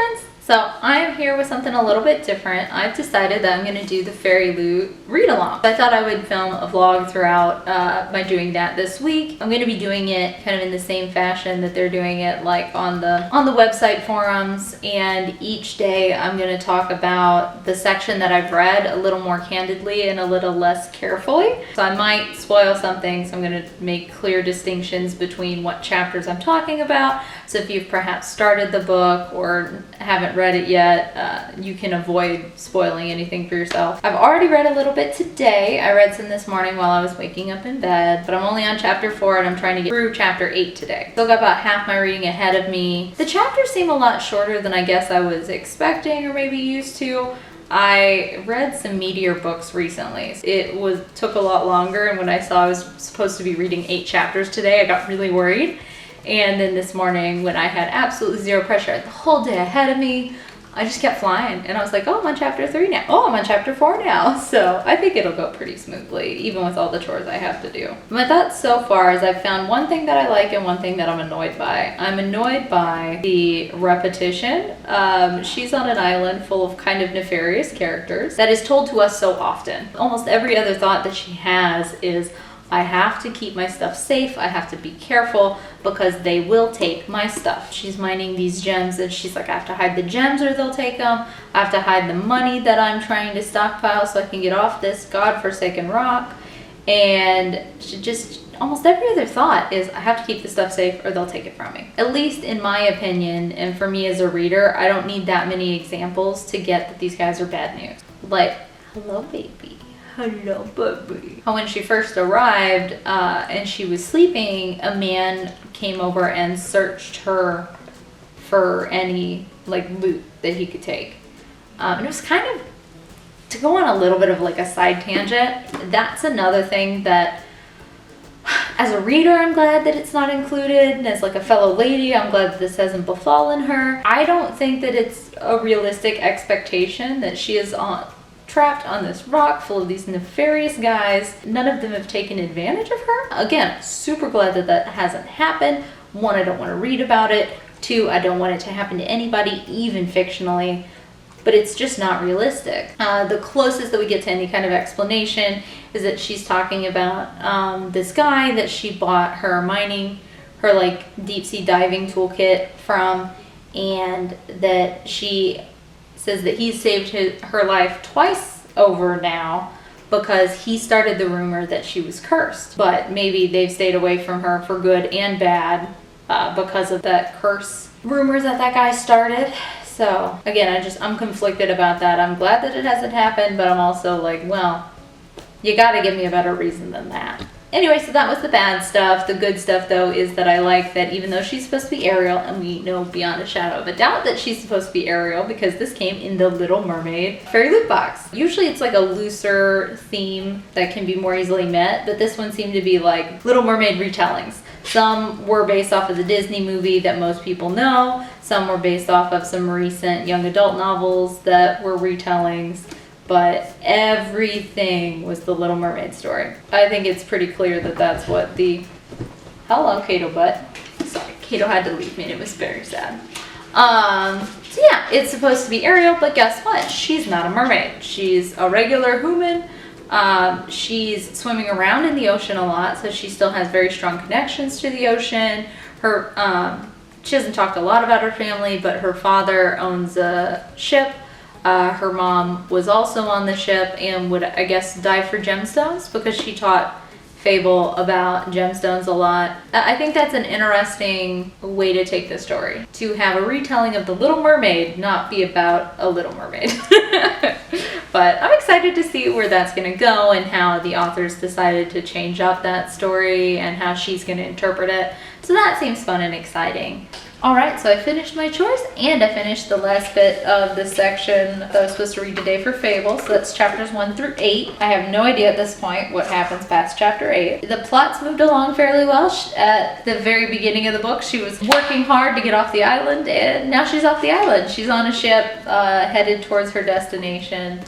friends! So I am here with something a little bit different. I've decided that I'm going to do the FairyLoot read-along. I thought I would film a vlog throughout by doing that this week. I'm going to be doing it kind of in the same fashion that they're doing it, like on the website forums, and each day I'm going to talk about the section that I've read a little more candidly and a little less carefully. So I might spoil something, so I'm going to make clear distinctions between what chapters I'm talking about. So if you've perhaps started the book or haven't read it yet, you can avoid spoiling anything for yourself. I've already read a little bit today. I read some this morning while I was waking up in bed, but I'm only on chapter 4 and I'm trying to get through chapter 8 today. Still got about half my reading ahead of me. The chapters seem a lot shorter than I guess I was expecting or maybe used to. I read some Meteor books recently. It took a lot longer, and when I saw I was supposed to be reading 8 chapters today, I got really worried. And then this morning, when I had absolutely zero pressure, I had the whole day ahead of me, I just kept flying. And I was like, oh, I'm on chapter 3 now. Oh, I'm on chapter 4 now. So I think it'll go pretty smoothly, even with all the chores I have to do. My thoughts so far is I've found one thing that I like and one thing that I'm annoyed by. I'm annoyed by the repetition. She's on an island full of kind of nefarious characters that is told to us so often. Almost every other thought that she has is, I have to keep my stuff safe. I have to be careful because they will take my stuff. She's mining these gems and she's like, I have to hide the gems or they'll take them. I have to hide the money that I'm trying to stockpile so I can get off this godforsaken rock. And she just, almost every other thought is, I have to keep the stuff safe or they'll take it from me. At least in my opinion, and for me as a reader, I don't need that many examples to get that these guys are bad news. Like, hello baby. Hello, baby. When she first arrived and she was sleeping, a man came over and searched her for any like loot that he could take. And it was kind of, to go on a little bit of like a side tangent, that's another thing that as a reader, I'm glad that it's not included. And as like a fellow lady, I'm glad that this hasn't befallen her. I don't think that it's a realistic expectation that she is trapped on this rock full of these nefarious guys. None of them have taken advantage of her. Again, super glad that that hasn't happened. 1, I don't want to read about it. 2, I don't want it to happen to anybody, even fictionally. But it's just not realistic. The closest that we get to any kind of explanation is that she's talking about this guy that she bought her like deep sea diving toolkit from, and that she says that he's saved her life twice over now because he started the rumor that she was cursed. But maybe they've stayed away from her for good and bad because of that curse rumors that guy started. So again, I'm conflicted about that. I'm glad that it hasn't happened, but I'm also like, well, you gotta give me a better reason than that. Anyway, so that was the bad stuff. The good stuff, though, is that I like that even though she's supposed to be Ariel, and we know beyond a shadow of a doubt that she's supposed to be Ariel because this came in the Little Mermaid FairyLoot box. Usually it's like a looser theme that can be more easily met, but this one seemed to be like Little Mermaid retellings. Some were based off of the Disney movie that most people know. Some were based off of some recent young adult novels that were retellings. But everything was the Little Mermaid story. I think it's pretty clear that that's what the... Hello, Kato butt. Sorry, Kato had to leave me and it was very sad. So yeah, it's supposed to be Ariel, but guess what? She's not a mermaid. She's a regular human. She's swimming around in the ocean a lot, so she still has very strong connections to the ocean. She hasn't talked a lot about her family, but her father owns a ship. Her mom was also on the ship and would, I guess, die for gemstones because she taught Fable about gemstones a lot. I think that's an interesting way to take the story. To have a retelling of The Little Mermaid not be about a Little Mermaid. But I'm excited to see where that's going to go and how the authors decided to change up that story and how she's going to interpret it. So that seems fun and exciting. Alright, so I finished my chores and I finished the last bit of the section that I was supposed to read today for Fable. So that's chapters 1 through 8. I have no idea at this point what happens past chapter 8. The plot's moved along fairly well. At the very beginning of the book, she was working hard to get off the island, and now she's off the island. She's on a ship headed towards her destination.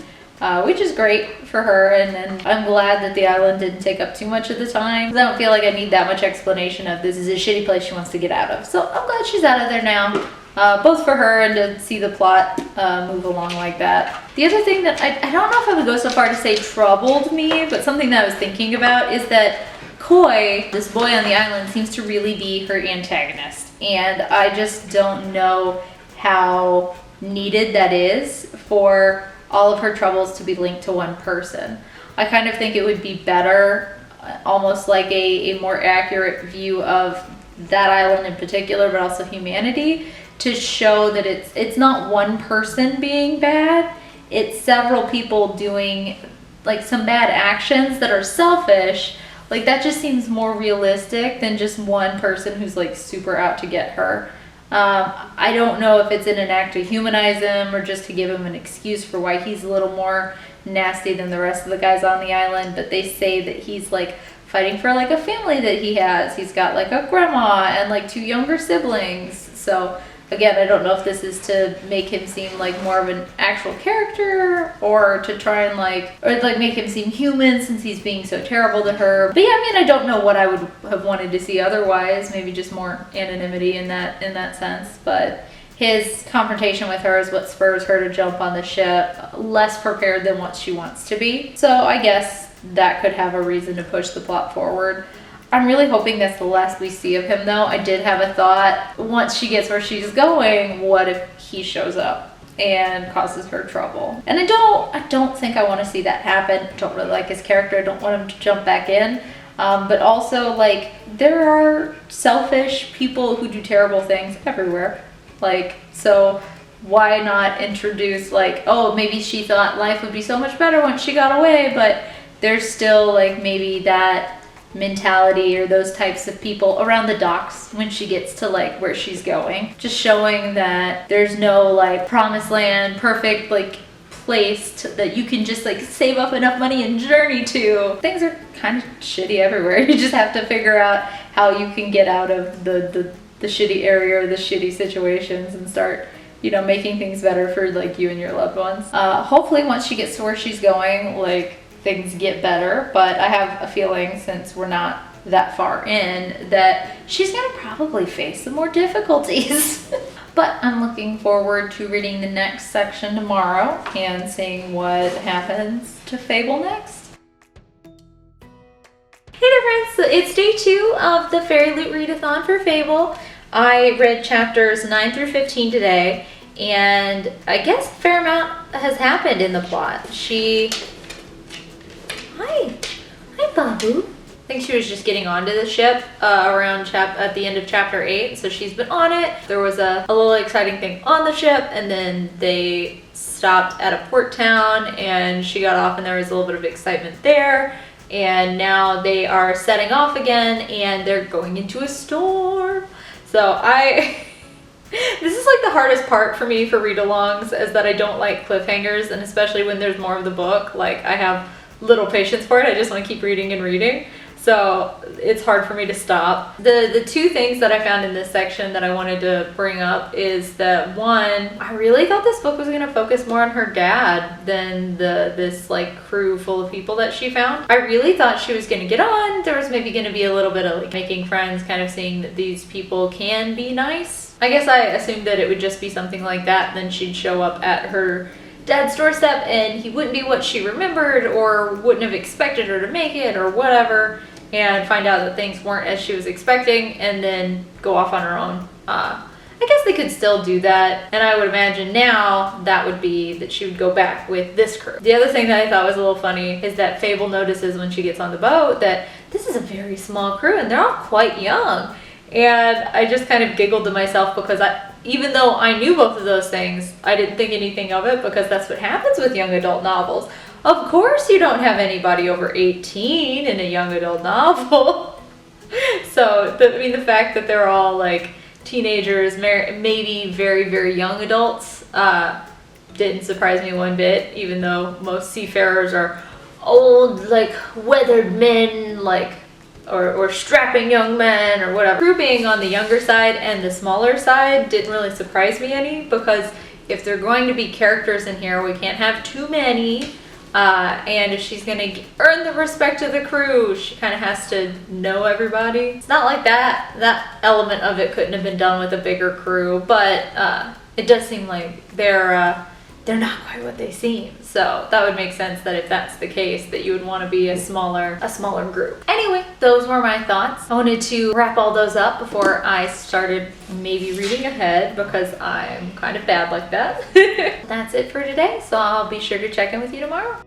which is great for her. And then I'm glad that the island didn't take up too much of the time, because I don't feel like I need that much explanation of this is a shitty place she wants to get out of. So I'm glad she's out of there now. both for her and to see the plot move along like that. The other thing that I don't know if I would go so far to say troubled me, but something that I was thinking about is that Koi, this boy on the island, seems to really be her antagonist. And I just don't know how needed that is for all of her troubles to be linked to one person. I kind of think it would be better, almost like a more accurate view of that island in particular, but also humanity, to show that it's not one person being bad, it's several people doing like some bad actions that are selfish. Like that just seems more realistic than just one person who's like super out to get her. I don't know if it's in an act to humanize him or just to give him an excuse for why he's a little more nasty than the rest of the guys on the island, but they say that he's like fighting for like a family that he has. He's got like a grandma and like 2 younger siblings. So again, I don't know if this is to make him seem like more of an actual character or to try and like make him seem human since he's being so terrible to her. But yeah, I mean, I don't know what I would have wanted to see otherwise. Maybe just more anonymity in that sense. But his confrontation with her is what spurs her to jump on the ship, less prepared than what she wants to be. So I guess that could have a reason to push the plot forward. I'm really hoping that's the last we see of him, though. I did have a thought, once she gets where she's going, what if he shows up and causes her trouble? And I don't think I want to see that happen. I don't really like his character. I don't want him to jump back in. But also, like, there are selfish people who do terrible things everywhere. Like, so why not introduce, like, oh, maybe she thought life would be so much better once she got away, but there's still, like, maybe that mentality or those types of people around the docks when she gets to like where she's going, just showing that there's no like promised land, perfect like place that you can just like save up enough money and journey to. Things are kind of shitty everywhere. You just have to figure out how you can get out of the shitty area or the shitty situations and start, you know, making things better for like you and your loved ones. Hopefully once she gets to where she's going, like things get better, but I have a feeling, since we're not that far in, that she's gonna probably face some more difficulties. But I'm looking forward to reading the next section tomorrow and seeing what happens to Fable next. Hey there friends, so it's day 2 of the FairyLoot readathon for Fable. I read chapters 9 through 15 today, and I guess a fair amount has happened in the plot. Hi, Babu. I think she was just getting onto the ship around at the end of chapter 8, so she's been on it. There was a little exciting thing on the ship, and then they stopped at a port town, and she got off, and there was a little bit of excitement there. And now they are setting off again, and they're going into a storm. So this is like the hardest part for me for read-alongs, is that I don't like cliffhangers, and especially when there's more of the book, like I have little patience for it. I just want to keep reading and reading. So it's hard for me to stop. The 2 things that I found in this section that I wanted to bring up is that, one, I really thought this book was going to focus more on her dad than this like crew full of people that she found. I really thought she was going to get on. There was maybe going to be a little bit of like making friends, kind of seeing that these people can be nice. I guess I assumed that it would just be something like that. Then she'd show up at her dad's doorstep and he wouldn't be what she remembered or wouldn't have expected her to make it or whatever, and find out that things weren't as she was expecting and then go off on her own. I guess they could still do that, and I would imagine now that would be that she would go back with this crew. The other thing that I thought was a little funny is that Fable notices when she gets on the boat that this is a very small crew and they're all quite young. And I just kind of giggled to myself because even though I knew both of those things, I didn't think anything of it because that's what happens with young adult novels. Of course you don't have anybody over 18 in a young adult novel. So, the fact that they're all like teenagers, maybe very, very young adults, didn't surprise me one bit, even though most seafarers are old, like weathered men, like or strapping young men or whatever. Crew being on the younger side and the smaller side didn't really surprise me any, because if they're going to be characters in here, we can't have too many. And if she's gonna earn the respect of the crew, she kind of has to know everybody. It's not like that element of it couldn't have been done with a bigger crew, but it does seem like they're not quite what they seem. So that would make sense that if that's the case, that you would want to be a smaller group. Anyway, those were my thoughts. I wanted to wrap all those up before I started maybe reading ahead, because I'm kind of bad like that. That's it for today, so I'll be sure to check in with you tomorrow.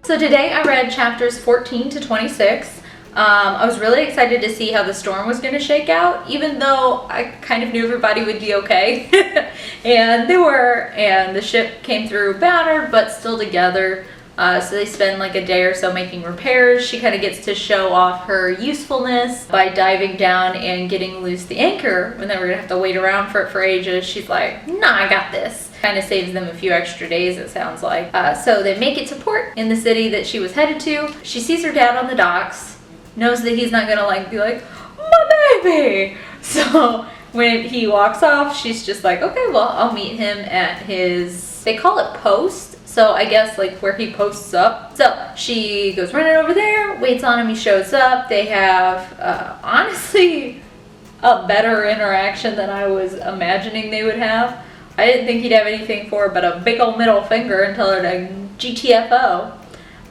So today I read chapters 14 to 26. I was really excited to see how the storm was going to shake out, even though I kind of knew everybody would be okay. And they were, and the ship came through battered, but still together. So they spend like a day or so making repairs. She kind of gets to show off her usefulness by diving down and getting loose the anchor when they were going to have to wait around for it for ages. She's like, nah, I got this. Kind of saves them a few extra days, it sounds like. So they make it to port in the city that she was headed to. She sees her dad on the docks, knows that he's not gonna like be like, my baby. So when he walks off, she's just like, okay, well, I'll meet him at his, they call it post. So I guess like where he posts up. So she goes running over there, waits on him, he shows up. They have, honestly, a better interaction than I was imagining they would have. I didn't think he'd have anything for her but a big old middle finger and tell her to GTFO.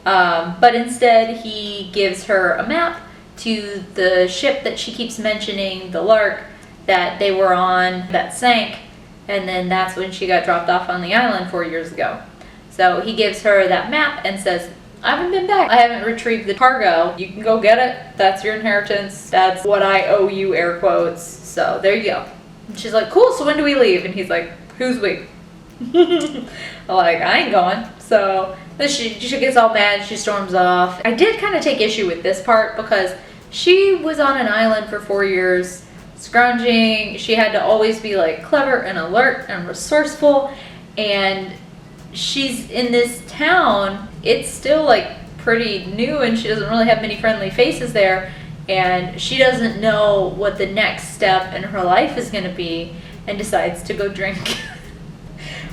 But instead he gives her a map to the ship that she keeps mentioning, the Lark, that they were on that sank, and then that's when she got dropped off on the island 4 years ago. So he gives her that map and says, I haven't been back. I haven't retrieved the cargo. You can go get it. That's your inheritance. That's what I owe you, air quotes. So there you go. And she's like, cool, so when do we leave? And he's like, who's we? Like, I ain't going. So then she gets all mad, she storms off. I did kind of take issue with this part because she was on an island for 4 years, scrounging. She had to always be like clever and alert and resourceful, and she's in this town. It's still like pretty new and she doesn't really have many friendly faces there, and she doesn't know what the next step in her life is going to be, and decides to go drink.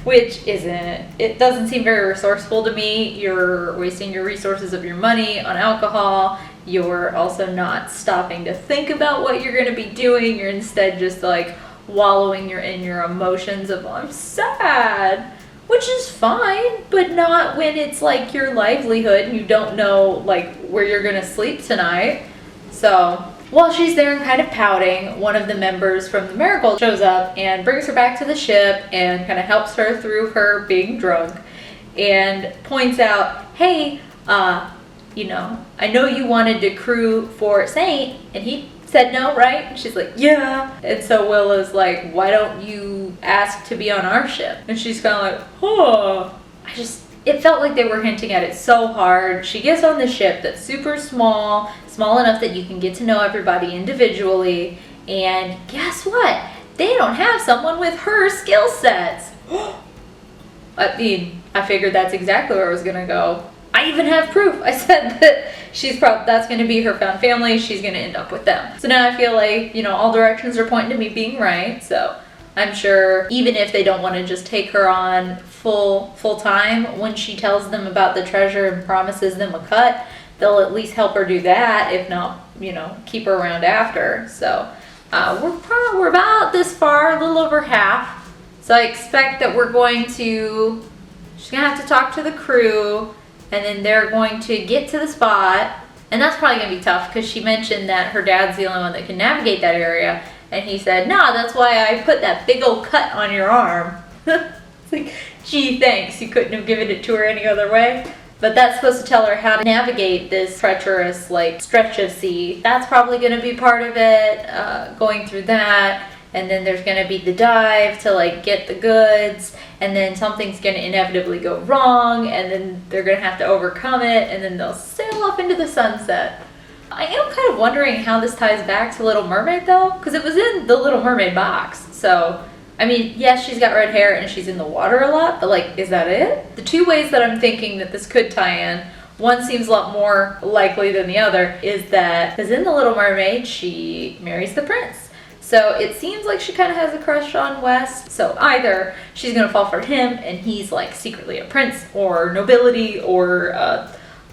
Which it doesn't seem very resourceful to me. You're wasting your resources of your money on alcohol. You're also not stopping to think about what you're going to be doing. You're instead just like wallowing in your emotions of, I'm sad, which is fine, but not when it's like your livelihood and you don't know like where you're going to sleep tonight. So while she's there and kind of pouting, one of the members from the Marigold shows up and brings her back to the ship and kind of helps her through her being drunk and points out, hey, I know you wanted to crew for Saint, and he said no, right? And she's like, yeah. And so Willa's like, why don't you ask to be on our ship? And she's kind of like, oh. It felt like they were hinting at it so hard. She gets on the ship that's super small enough that you can get to know everybody individually, and guess what? They don't have someone with her skill sets. I mean, I figured that's exactly where I was gonna go. I even have proof. I said that that's going to be her found family. She's going to end up with them. So now I feel like, all directions are pointing to me being right. So I'm sure even if they don't want to just take her on full time, when she tells them about the treasure and promises them a cut, they'll at least help her do that. If not, keep her around after. So we're about this far, a little over half. So I expect that she's going to have to talk to the crew, and then they're going to get to the spot. And that's probably going to be tough because she mentioned that her dad's the only one that can navigate that area. And he said, nah, that's why I put that big old cut on your arm. It's like, gee, thanks. You couldn't have given it to her any other way. But that's supposed to tell her how to navigate this treacherous, stretch of sea. That's probably going to be part of it, going through that. And then there's going to be the dive to, get the goods. And then something's going to inevitably go wrong, and then they're going to have to overcome it, and then they'll sail off into the sunset. I am kind of wondering how this ties back to Little Mermaid, though, because it was in the Little Mermaid box. So, I mean, yes, she's got red hair and she's in the water a lot, but, is that it? The two ways that I'm thinking that this could tie in, one seems a lot more likely than the other, is that, because in the Little Mermaid, she marries the prince. So it seems like she kind of has a crush on West. So either she's gonna fall for him and he's like secretly a prince or nobility or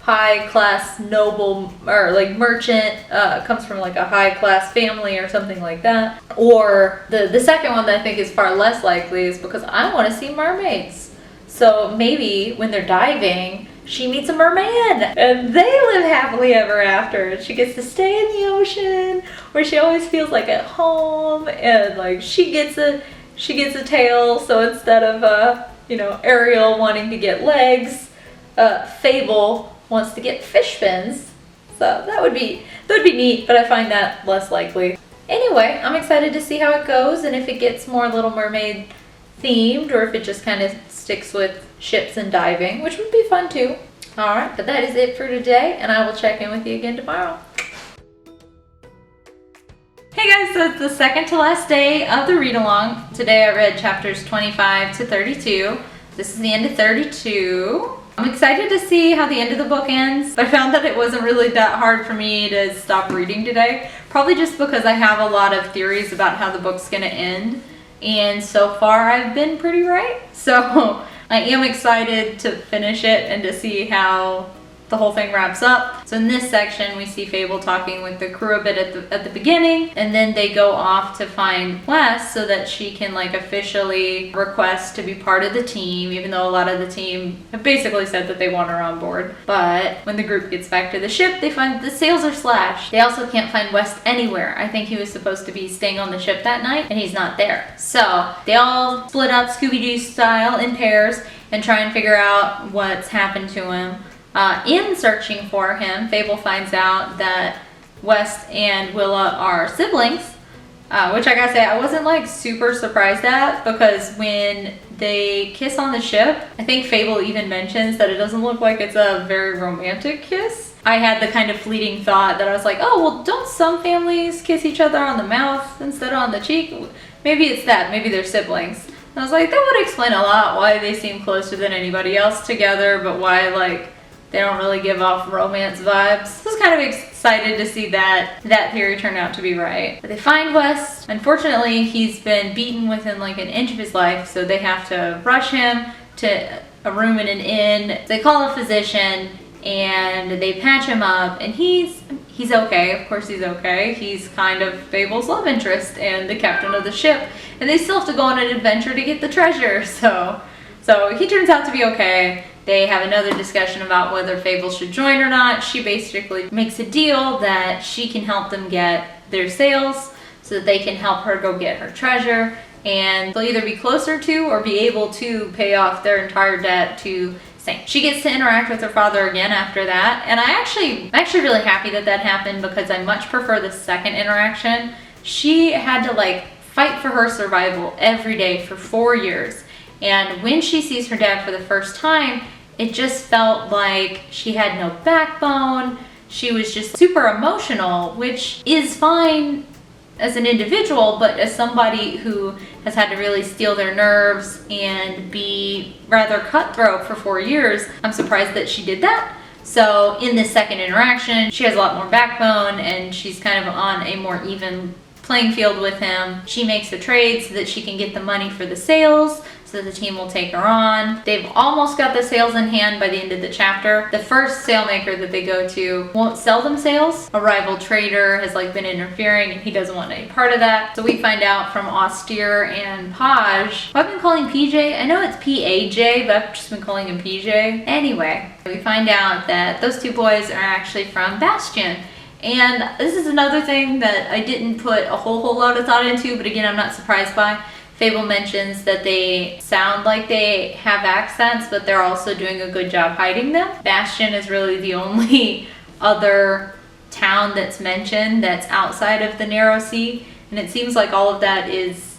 high class noble or like merchant, comes from like a high class family or something like that. Or the second one that I think is far less likely is because I want to see mermaids. So maybe when they're diving, she meets a merman and they live happily ever after, and she gets to stay in the ocean where she always feels like at home, and like she gets a tail. So instead of Ariel wanting to get legs, Fable wants to get fish fins. So that would be neat, but I find that less likely. Anyway, I'm excited to see how it goes and if it gets more Little Mermaid themed or if it just kind of sticks with ships and diving, which would be fun too. Alright, but that is it for today, and I will check in with you again tomorrow. Hey guys, so it's the second to last day of the read along. Today I read chapters 25 to 32. This is the end of 32. I'm excited to see how the end of the book ends. I found that it wasn't really that hard for me to stop reading today. Probably just because I have a lot of theories about how the book's gonna end. And so far I've been pretty right. So I am excited to finish it and to see how the whole thing wraps up. So in this section, we see Fable talking with the crew a bit at the beginning, and then they go off to find Wes so that she can like officially request to be part of the team, even though a lot of the team have basically said that they want her on board. But when the group gets back to the ship, they find the sails are slashed. They also can't find West anywhere. I think he was supposed to be staying on the ship that night, and he's not there. So they all split up Scooby-Doo style in pairs and try and figure out what's happened to him. In searching for him, Fable finds out that West and Willa are siblings, which I gotta say I wasn't like super surprised at, because when they kiss on the ship, I think Fable even mentions that it doesn't look like it's a very romantic kiss. I had the kind of fleeting thought that I was like, oh, well, don't some families kiss each other on the mouth instead of on the cheek? Maybe it's that, maybe they're siblings. And I was like, that would explain a lot why they seem closer than anybody else together, but why like they don't really give off romance vibes. I was kind of excited to see that theory turned out to be right. But they find West. Unfortunately, he's been beaten within like an inch of his life, so they have to rush him to a room in an inn. They call a physician and they patch him up, and he's okay. Of course he's okay. He's kind of Fable's love interest and the captain of the ship, and they still have to go on an adventure to get the treasure. So he turns out to be okay. They have another discussion about whether Fable should join or not. She basically makes a deal that she can help them get their sails so that they can help her go get her treasure, and they'll either be closer to or be able to pay off their entire debt to Saint. She gets to interact with her father again after that, and I'm actually really happy that happened, because I much prefer the second interaction. She had to like fight for her survival every day for 4 years, and when she sees her dad for the first time, it just felt like she had no backbone. She was just super emotional, which is fine as an individual, but as somebody who has had to really steel their nerves and be rather cutthroat for 4 years, I'm surprised that she did that. So in this second interaction, she has a lot more backbone, and she's kind of on a more even playing field with him. She makes a trade so that she can get the money for the sails, so the team will take her on. They've almost got the sails in hand by the end of the chapter. The first sailmaker that they go to won't sell them sails. A rival trader has like been interfering, and he doesn't want any part of that. So we find out from Austere and Paj, who I've been calling PJ. I know it's PAJ, but I've just been calling him PJ. Anyway, we find out that those two boys are actually from Bastion. And this is another thing that I didn't put a whole lot of thought into, but again, I'm not surprised by. Fable mentions that they sound like they have accents, but they're also doing a good job hiding them. Bastion is really the only other town that's mentioned that's outside of the Narrow Sea, and it seems like all of that is,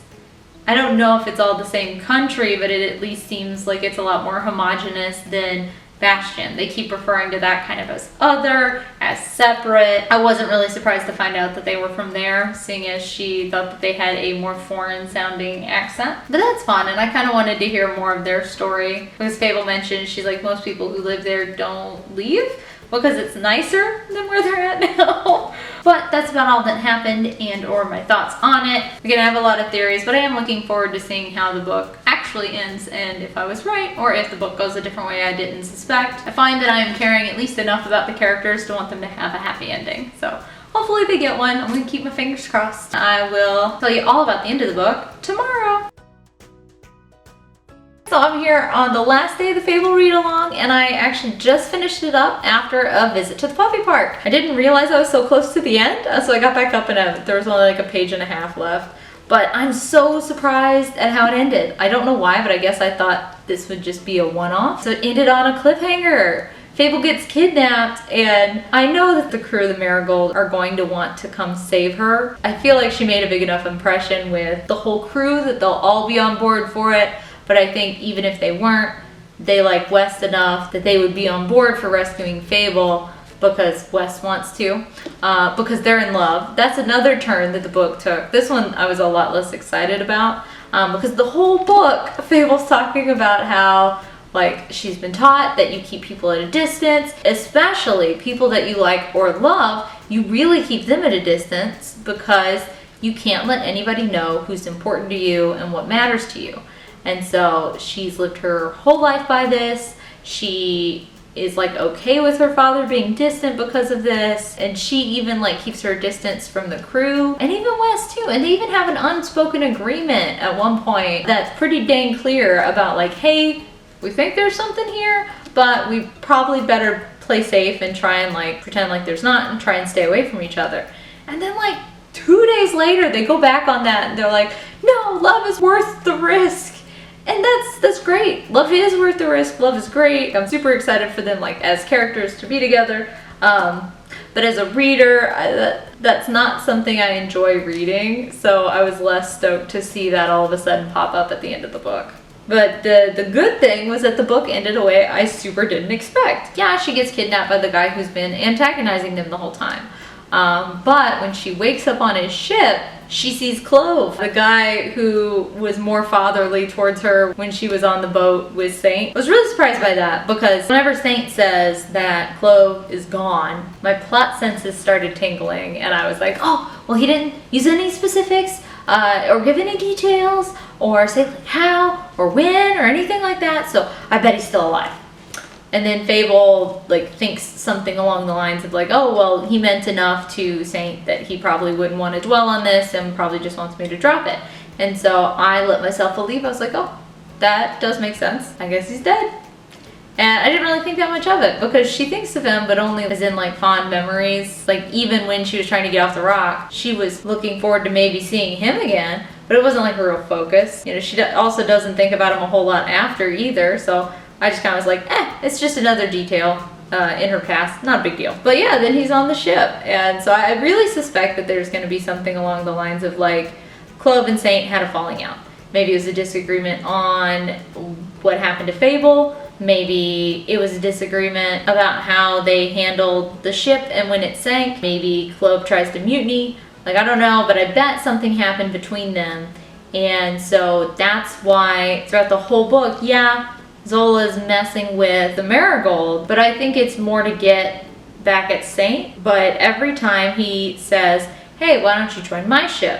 I don't know if it's all the same country, but it at least seems like it's a lot more homogenous than Bastion. They keep referring to that kind of as other, as separate. I wasn't really surprised to find out that they were from there, seeing as she thought that they had a more foreign sounding accent. But that's fun, and I kind of wanted to hear more of their story, because Fable mentioned she's like, most people who live there don't leave, because it's nicer than where they're at now. But that's about all that happened and or my thoughts on it. Again, I have a lot of theories, but I am looking forward to seeing how the book actually ends and if I was right or if the book goes a different way I didn't suspect. I find that I am caring at least enough about the characters to want them to have a happy ending. So hopefully they get one. I'm going to keep my fingers crossed. I will tell you all about the end of the book tomorrow. So I'm here on the last day of the Fable read-along, and I actually just finished it up after a visit to the puppy park. I didn't realize I was so close to the end, so I got back up and there was only like a page and a half left. But I'm so surprised at how it ended. I don't know why, but I guess I thought this would just be a one-off. So it ended on a cliffhanger. Fable gets kidnapped, and I know that the crew of the Marigold are going to want to come save her. I feel like she made a big enough impression with the whole crew that they'll all be on board for it. But I think even if they weren't, they like West enough that they would be on board for rescuing Fable because West wants to, because they're in love. That's another turn that the book took. This one I was a lot less excited about because the whole book, Fable's talking about how like she's been taught that you keep people at a distance, especially people that you like or love. You really keep them at a distance because you can't let anybody know who's important to you and what matters to you. And so she's lived her whole life by this. She is like okay with her father being distant because of this. And she even like keeps her distance from the crew and even West too. And they even have an unspoken agreement at one point that's pretty dang clear about like, hey, we think there's something here, but we probably better play safe and try and like pretend like there's not and try and stay away from each other. And then like 2 days later, they go back on that and they're like, no, love is worth the risk. And that's great. Love is worth the risk. Love is great. I'm super excited for them like as characters to be together. But as a reader, that's not something I enjoy reading. So I was less stoked to see that all of a sudden pop up at the end of the book. But the good thing was that the book ended a way I super didn't expect. Yeah, she gets kidnapped by the guy who's been antagonizing them the whole time. But when she wakes up on his ship, she sees Clove, the guy who was more fatherly towards her when she was on the boat with Saint. I was really surprised by that because whenever Saint says that Clove is gone, my plot senses started tingling and I was like, oh, well he didn't use any specifics or give any details or say like how or when or anything like that, so I bet he's still alive. And then Fable like thinks something along the lines of like, oh, well, he meant enough to Saint that he probably wouldn't want to dwell on this and probably just wants me to drop it. And so I let myself believe. I was like, oh, that does make sense. I guess he's dead. And I didn't really think that much of it because she thinks of him, but only as in like fond memories. Like even when she was trying to get off the rock, she was looking forward to maybe seeing him again, but it wasn't like a real focus. You know, she also doesn't think about him a whole lot after either. So I just kind of was like, it's just another detail in her past. Not a big deal. But yeah, then he's on the ship. And so I really suspect that there's going to be something along the lines of like Clove and Saint had a falling out. Maybe it was a disagreement on what happened to Fable. Maybe it was a disagreement about how they handled the ship and when it sank. Maybe Clove tries to mutiny. Like, I don't know, but I bet something happened between them. And so that's why throughout the whole book, yeah, Zola's messing with the Marigold, but I think it's more to get back at Saint. But every time he says, hey, why don't you join my ship?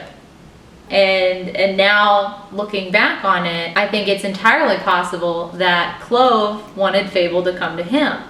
And now looking back on it, I think it's entirely possible that Clove wanted Fable to come to him.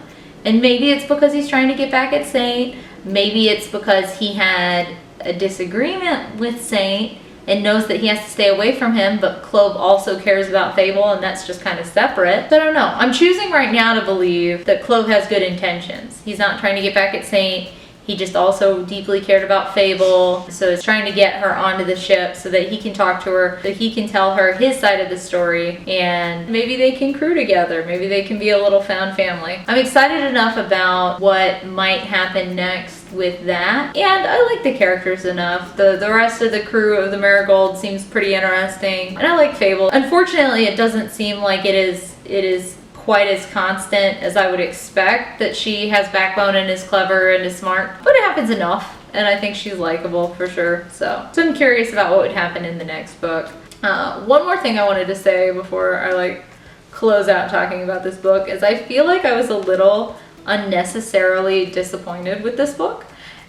And maybe it's because he's trying to get back at Saint. Maybe it's because he had a disagreement with Saint and knows that he has to stay away from him, but Clove also cares about Fable, and that's just kind of separate. So I don't know. I'm choosing right now to believe that Clove has good intentions. He's not trying to get back at Saint. He just also deeply cared about Fable, so he's trying to get her onto the ship so that he can talk to her, so he can tell her his side of the story, and maybe they can crew together. Maybe they can be a little found family. I'm excited enough about what might happen next with that, and I like the characters enough. The rest of the crew of the Marigold seems pretty interesting, and I like Fable. Unfortunately, it doesn't seem like it is quite as constant as I would expect, that she has backbone and is clever and is smart, but it happens enough, and I think she's likable for sure. So I'm curious about what would happen in the next book. One more thing I wanted to say before I close out talking about this book is I feel like I was a little unnecessarily disappointed with this book.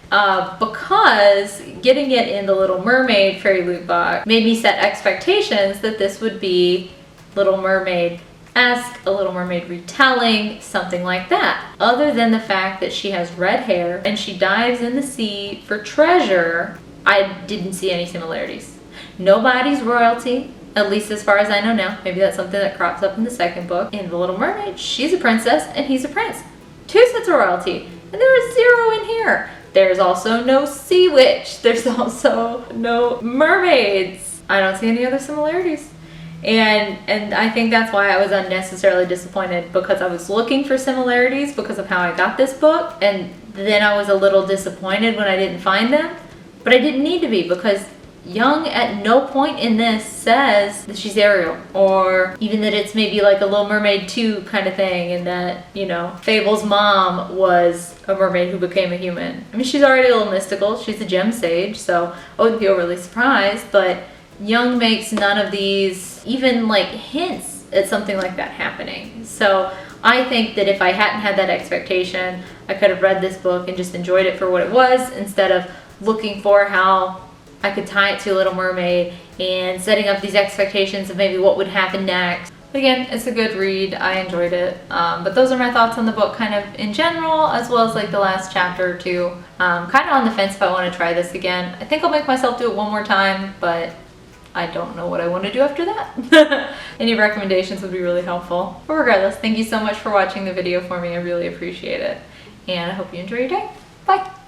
Because getting it in the Little Mermaid FairyLoot box made me set expectations that this would be Little Mermaid-esque, a Little Mermaid retelling, something like that. Other than the fact that she has red hair and she dives in the sea for treasure, I didn't see any similarities. Nobody's royalty, at least as far as I know now. Maybe that's something that crops up in the second book. In The Little Mermaid, she's a princess and he's a prince. 2 sets of royalty, and there is 0 in here. There's also no sea witch. There's also no mermaids. I don't see any other similarities. And I think that's why I was unnecessarily disappointed, because I was looking for similarities because of how I got this book, and then I was a little disappointed when I didn't find them. But I didn't need to be, because Young at no point in this says that she's Ariel, or even that it's maybe like a Little Mermaid 2 kind of thing, and that, you know, Fable's mom was a mermaid who became a human. I mean, she's already a little mystical. She's a gem sage, so I wouldn't be overly surprised, but Young makes none of these even like hints at something like that happening. So I think that if I hadn't had that expectation, I could have read this book and just enjoyed it for what it was, instead of looking for how I could tie it to Little Mermaid and setting up these expectations of maybe what would happen next. But again, it's a good read. I enjoyed it. But those are my thoughts on the book kind of in general, as well as like the last chapter or two. Kind of on the fence if I want to try this again. I think I'll make myself do it one more time, but I don't know what I want to do after that. Any recommendations would be really helpful. But regardless, thank you so much for watching the video for me. I really appreciate it. And I hope you enjoy your day. Bye.